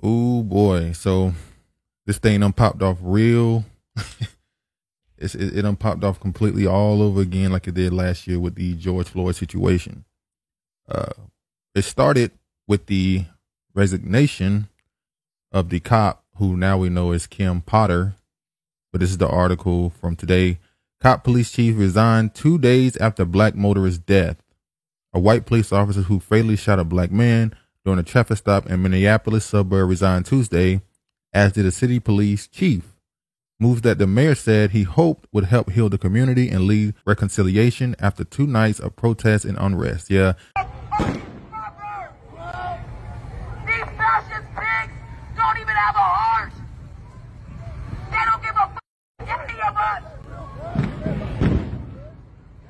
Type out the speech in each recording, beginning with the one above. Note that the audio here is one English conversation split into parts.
Oh boy. So this thing done popped off real. It done popped off completely all over again like it did last year with the George Floyd situation. It started with the resignation of the cop who now we know is Kim Potter. But this is the article from today. Cop police chief resigned 2 days after black motorist's death. A white police officer who fatally shot a black man during a traffic stop in Minneapolis suburb resigned Tuesday, as did the city police chief. Moves that the mayor said he hoped would help heal the community and lead reconciliation after 2 nights of protests and unrest. Yeah. These fascist pigs don't even have a heart. They don't give a any of us.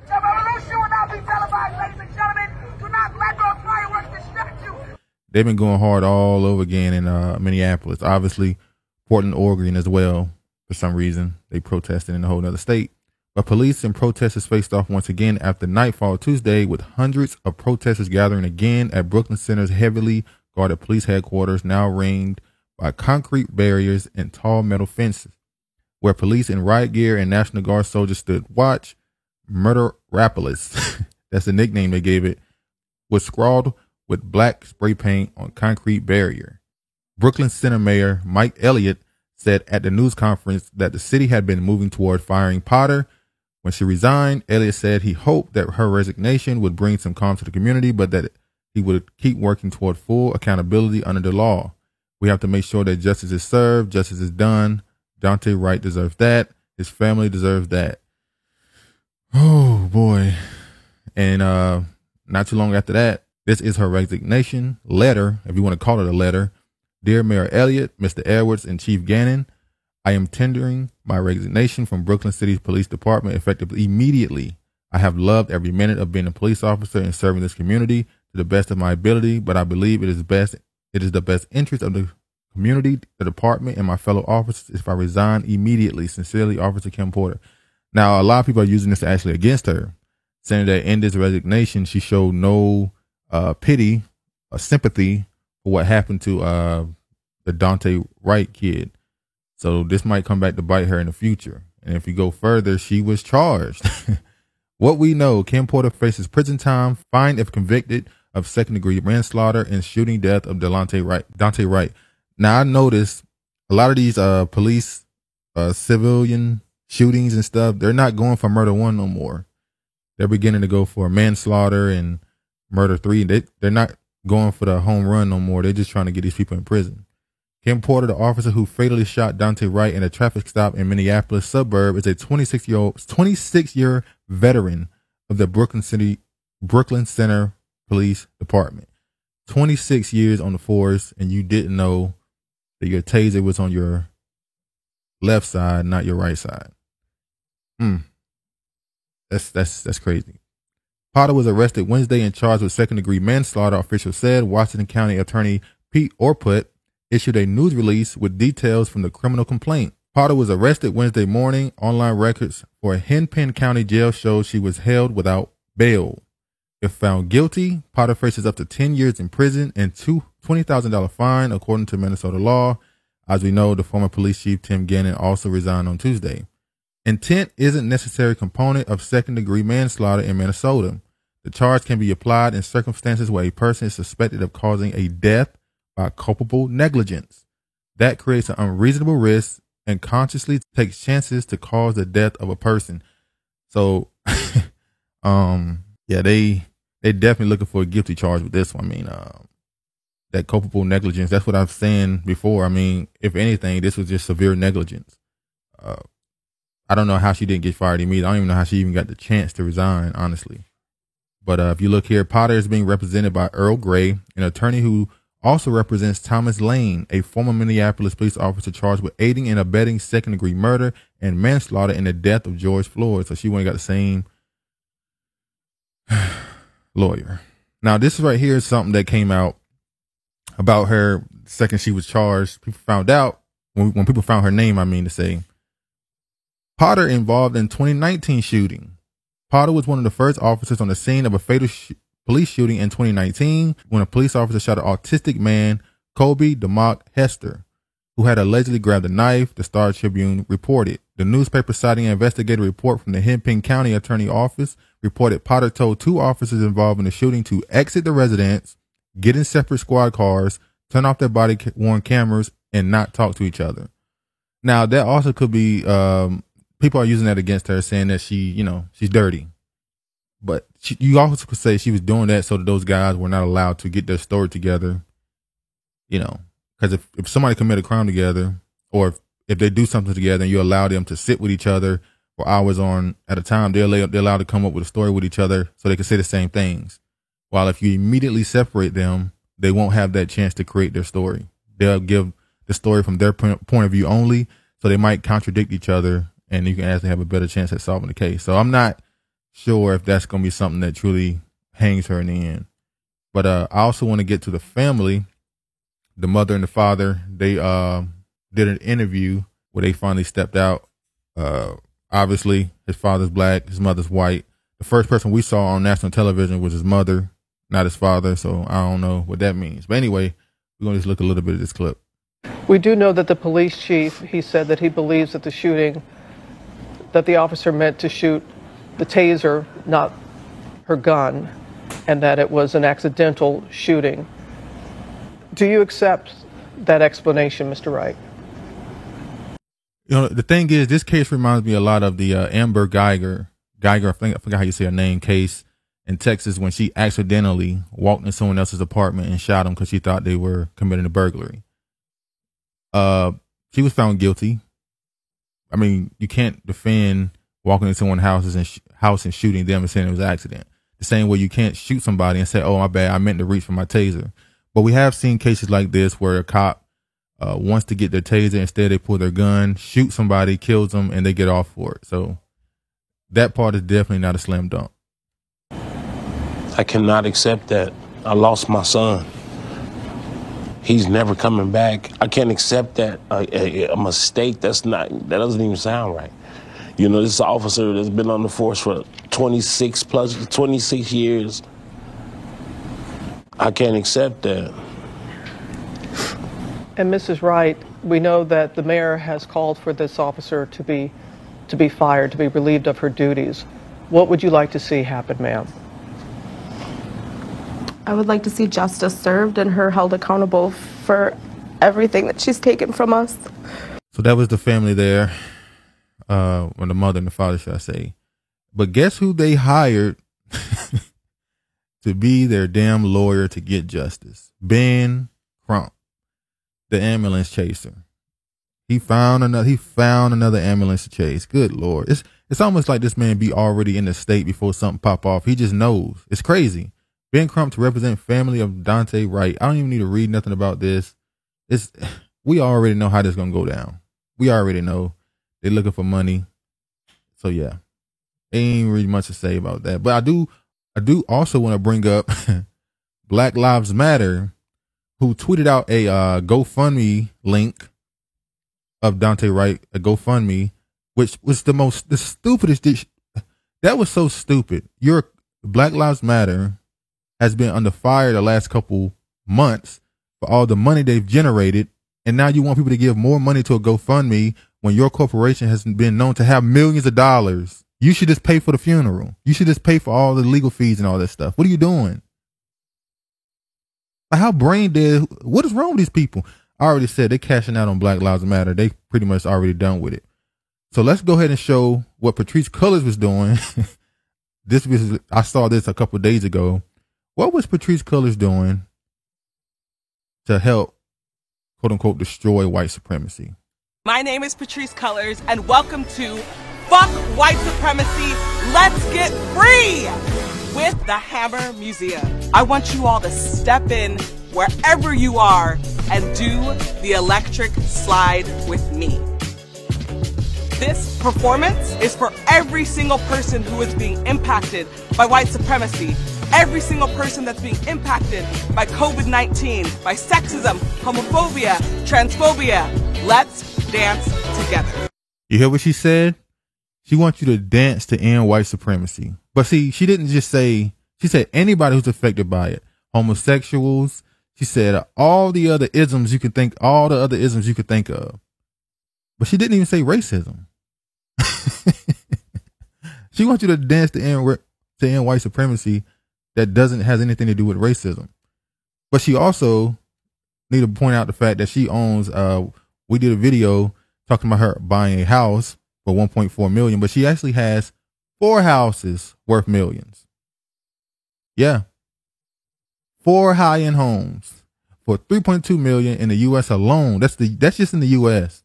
The revolution will not be televised, ladies and gentlemen. Do not let those fireworks distract you. They've been going hard all over again in Minneapolis. Obviously, Portland, Oregon as well. For some reason, they protested in a whole other state. But police and protesters faced off once again after nightfall Tuesday, with hundreds of protesters gathering again at Brooklyn Center's heavily guarded police headquarters, now ringed by concrete barriers and tall metal fences, where police in riot gear and National Guard soldiers stood watch. Murderapolis, that's the nickname they gave it, was scrawled with black spray paint on concrete barrier. Brooklyn Center Mayor Mike Elliott said at the news conference that the city had been moving toward firing Potter. When she resigned, Elliott said he hoped that her resignation would bring some calm to the community, but that he would keep working toward full accountability under the law. We have to make sure that justice is served, justice is done. Daunte Wright deserves that. His family deserves that. Oh boy. And not too long after that, this is her resignation letter, if you want to call it a letter. Dear Mayor Elliott, Mr. Edwards, and Chief Gannon, I am tendering my resignation from Brooklyn City Police Department effective immediately. I have loved every minute of being a police officer and serving this community to the best of my ability, but I believe it is the best interest of the community, the department, and my fellow officers if I resign immediately. Sincerely, Officer Kim Potter. Now, a lot of people are using this actually against her, saying that in this resignation, she showed no pity or sympathy for what happened to the Daunte Wright kid. So this might come back to bite her in the future. And if you go further, she was charged. What we know, Kim Potter faces prison time, fined if convicted of second-degree manslaughter and shooting death of Daunte Wright. Now, I noticed a lot of these police civilian shootings and stuff, they're not going for murder 1 no more. They're beginning to go for manslaughter and murder 3. They're not going for the home run no more. They're just trying to get these people in prison. Kim Potter, the officer who fatally shot Daunte Wright in a traffic stop in Minneapolis suburb, is a 26-year veteran of the Brooklyn Center Police Department. 26 years on the force, and you didn't know that your taser was on your left side, not your right side. That's crazy. Potter was arrested Wednesday and charged with second-degree manslaughter, officials said. Washington County Attorney Pete Orput issued a news release with details from the criminal complaint. Potter was arrested Wednesday morning. Online records for a Hennepin County jail show she was held without bail. If found guilty, Potter faces up to 10 years in prison and $20,000 fine, according to Minnesota law. As we know, the former police chief Tim Gannon also resigned on Tuesday. Intent isn't a necessary component of second-degree manslaughter in Minnesota. The charge can be applied in circumstances where a person is suspected of causing a death by culpable negligence. That creates an unreasonable risk and consciously takes chances to cause the death of a person. So, yeah, they definitely looking for a guilty charge with this one. I mean, that culpable negligence, that's what I was saying before. I mean, if anything, this was just severe negligence. I don't know how she didn't get fired immediately. I don't even know how she even got the chance to resign, honestly. But if you look here, Potter is being represented by Earl Gray, an attorney who also represents Thomas Lane, a former Minneapolis police officer charged with aiding and abetting second-degree murder and manslaughter in the death of George Floyd. So she went and got the same lawyer. Now, this right here is something that came out about her the second she was charged. People found out, when people found her name, I mean to say, Potter involved in 2019 shooting. Potter was one of the first officers on the scene of a fatal police shooting in 2019 when a police officer shot an autistic man Kobe DeMock Hester, who had allegedly grabbed a knife, the Star Tribune reported. The newspaper, citing an investigative report from the Hennepin County Attorney Office, reported Potter told 2 officers involved in the shooting to exit the residence, get in separate squad cars, turn off their body-worn cameras, and not talk to each other. Now, that also could be, people are using that against her, saying that she's dirty. But you also could say she was doing that so that those guys were not allowed to get their story together. Because if somebody commit a crime together, or if they do something together and you allow them to sit with each other for hours at a time, they're allowed to come up with a story with each other so they can say the same things. While if you immediately separate them, they won't have that chance to create their story. They'll give the story from their point of view only, so they might contradict each other, and you can actually have a better chance at solving the case. So I'm not sure if that's going to be something that truly hangs her in the end. But I also want to get to the family. The mother and the father, they did an interview where they finally stepped out. Obviously, his father's black, his mother's white. The first person we saw on national television was his mother, not his father, so I don't know what that means. But anyway, we're going to just look a little bit at this clip. We do know that the police chief, he said that he believes that the shooting, that the officer meant to shoot the taser, not her gun, and that it was an accidental shooting. Do you accept that explanation, Mr. Wright? The thing is, this case reminds me a lot of the Amber Geiger, I forgot how you say her name, case in Texas, when she accidentally walked in someone else's apartment and shot them because she thought they were committing a burglary. She was found guilty. I mean, you can't defend walking into someone's house and shooting them and saying it was an accident. The same way you can't shoot somebody and say, "Oh, my bad, I meant to reach for my taser." But we have seen cases like this where a cop wants to get their taser, instead they pull their gun, shoot somebody, kills them, and they get off for it. So that part is definitely not a slam dunk. I cannot accept that. I lost my son. He's never coming back. I can't accept that. A mistake that doesn't even sound right. This officer that's been on the force for 26 years. I can't accept that. And Mrs. Wright, we know that the mayor has called for this officer to be fired, to be relieved of her duties. What would you like to see happen, ma'am? I would like to see justice served and her held accountable for everything that she's taken from us. So that was the family there, or the mother and the father, should I say. But guess who they hired to be their damn lawyer to get justice? Ben Crump, the ambulance chaser. He found another ambulance to chase. Good Lord. It's almost like this man be already in the state before something pop off. He just knows. It's crazy. Ben Crump to represent family of Daunte Wright. I don't even need to read nothing about this. We already know how this is going to go down. We already know they're looking for money. So yeah, ain't really much to say about that. But I do also want to bring up Black Lives Matter, who tweeted out a GoFundMe link of Daunte Wright, a GoFundMe, which was the stupidest. That was so stupid. Your Black Lives Matter has been under fire the last couple months for all the money they've generated, and now you want people to give more money to a GoFundMe when your corporation has been known to have millions of dollars. You should just pay for the funeral. You should just pay for all the legal fees and all that stuff. What are you doing? Like, how brain dead? What is wrong with these people? I already said they're cashing out on Black Lives Matter. They pretty much already done with it. So let's go ahead and show what Patrisse Cullors was doing. I saw this a couple of days ago. What was Patrisse Cullors doing to help, quote unquote, destroy white supremacy? My name is Patrisse Cullors, and welcome to Fuck White Supremacy, Let's Get Free with the Hammer Museum. I want you all to step in wherever you are and do the electric slide with me. This performance is for every single person who is being impacted by white supremacy, every single person that's being impacted by COVID-19, by sexism, homophobia, transphobia. Let's dance together. You hear what she said? She wants you to dance to end white supremacy. But see, she didn't just say, she said anybody who's affected by it. Homosexuals, She said all the other isms you could think of. But she didn't even say racism. She wants you to dance to end white supremacy that has anything to do with racism. But she also need to point out the fact that she owns, we did a video talking about her buying a house for $1.4 million, but she actually has 4 houses worth millions. Yeah. 4 high-end homes for $3.2 million in the U.S. alone. That's just in the U.S.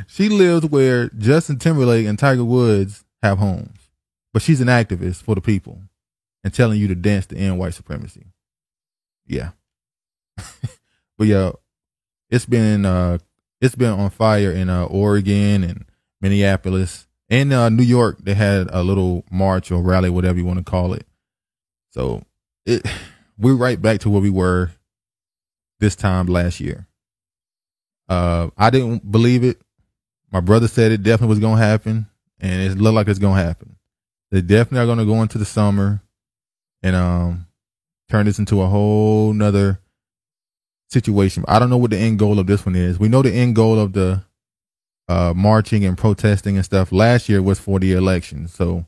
She lives where Justin Timberlake and Tiger Woods have homes, but she's an activist for the people and telling you to dance to end white supremacy. Yeah. But yeah, it's been on fire in Oregon and Minneapolis and New York. They had a little march or rally, whatever you want to call it. So we're right back to where we were this time last year. I didn't believe it. My brother said it definitely was going to happen, and it looked like it's going to happen. They definitely are going to go into the summer and turn this into a whole nother situation. I don't know what the end goal of this one is. We know the end goal of the marching and protesting and stuff last year was for the election. So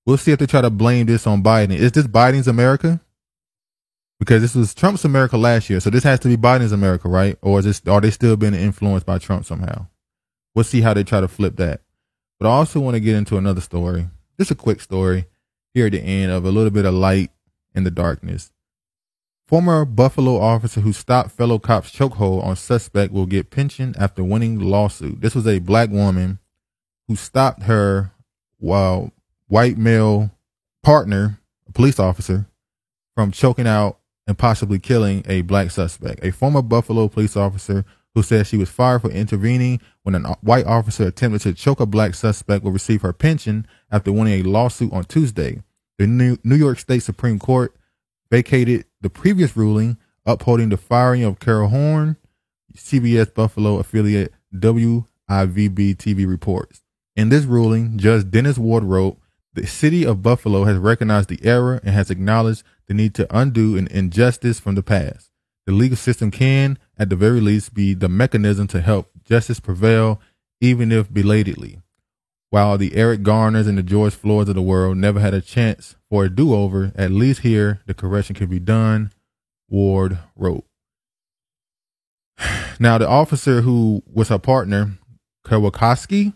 we'll see if they try to blame this on Biden. Is this Biden's America? Because this was Trump's America last year. So this has to be Biden's America, right? Or are they still being influenced by Trump somehow? We'll see how they try to flip that. But I also want to get into another story. Just a quick story here at the end of a little bit of light in the darkness. Former Buffalo officer who stopped fellow cops' chokehold on suspect will get pension after winning the lawsuit. This was a black woman who stopped her white male partner, a police officer, from choking out and possibly killing a black suspect. A former Buffalo police officer who said she was fired for intervening when a white officer attempted to choke a black suspect will receive her pension after winning a lawsuit on Tuesday. The New York State Supreme Court vacated the previous ruling upholding the firing of Carol Horn, CBS Buffalo affiliate WIVB TV reports. In this ruling, Judge Dennis Ward wrote, "The city of Buffalo has recognized the error and has acknowledged the need to undo an injustice from the past. The legal system can, at the very least, be the mechanism to help justice prevail, even if belatedly. While the Eric Garners and the George Floyds of the world never had a chance for a do-over, at least here the correction can be done," Ward wrote. Now, the officer who was her partner, Kowalski,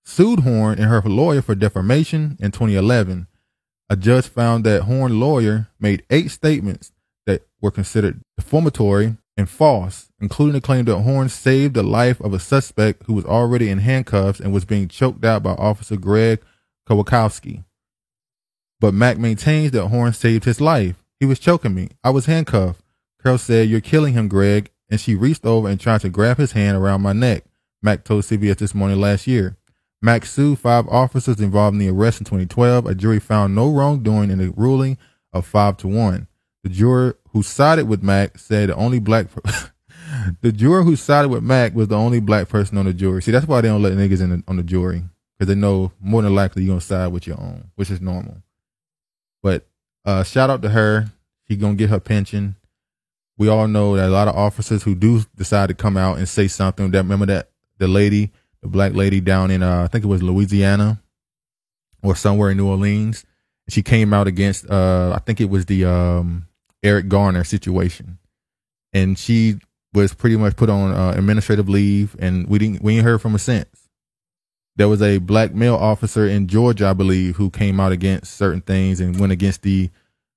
sued Horn and her lawyer for defamation in 2011. A judge found that Horn's lawyer made 8 statements that were considered defamatory and false, including the claim that Horn saved the life of a suspect who was already in handcuffs and was being choked out by Officer Greg Kowalski. But Mack maintains that Horn saved his life. "He was choking me. I was handcuffed." Carol said, "You're killing him, Greg." And she reached over and tried to grab his hand around my neck, Mack told CBS This Morning last year. Mack sued 5 officers involved in the arrest in 2012. A jury found no wrongdoing in the ruling of 5-1. The juror who sided with Mack said the juror who sided with Mack was the only black person on the jury. See, that's why they don't let niggas on the jury, because they know more than likely you're gonna side with your own, which is normal. But shout out to her. She's gonna get her pension. We all know that a lot of officers who do decide to come out and say something. Remember that the black lady down in I think it was Louisiana or somewhere in New Orleans. She came out against I think it was the Eric Garner situation, and she was pretty much put on administrative leave, and we ain't heard from her since. There was a black male officer in Georgia, I believe, who came out against certain things and went against the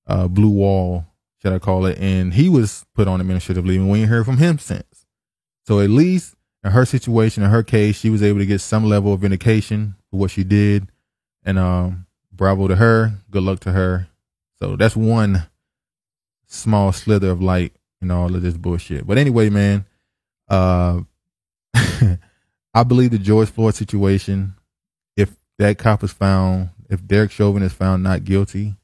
blue wall, should I call it, and he was put on administrative leave, and we ain't heard from him since. So at least in her situation, in her case, she was able to get some level of vindication for what she did, and bravo to her. Good luck to her. So that's one small slither of light in all of this bullshit. But anyway, man, I believe the George Floyd situation, if that cop is found, if Derek Chauvin is found not guilty,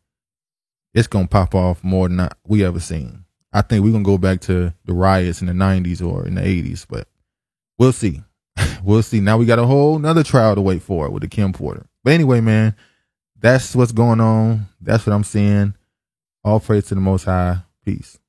it's going to pop off more than we ever seen. I think we're going to go back to the riots in the 90s or in the 80s, but we'll see. We'll see. Now we got a whole nother trial to wait for with the Kim Porter. But anyway, man, that's what's going on. That's what I'm seeing. All praise to the Most High. Peace.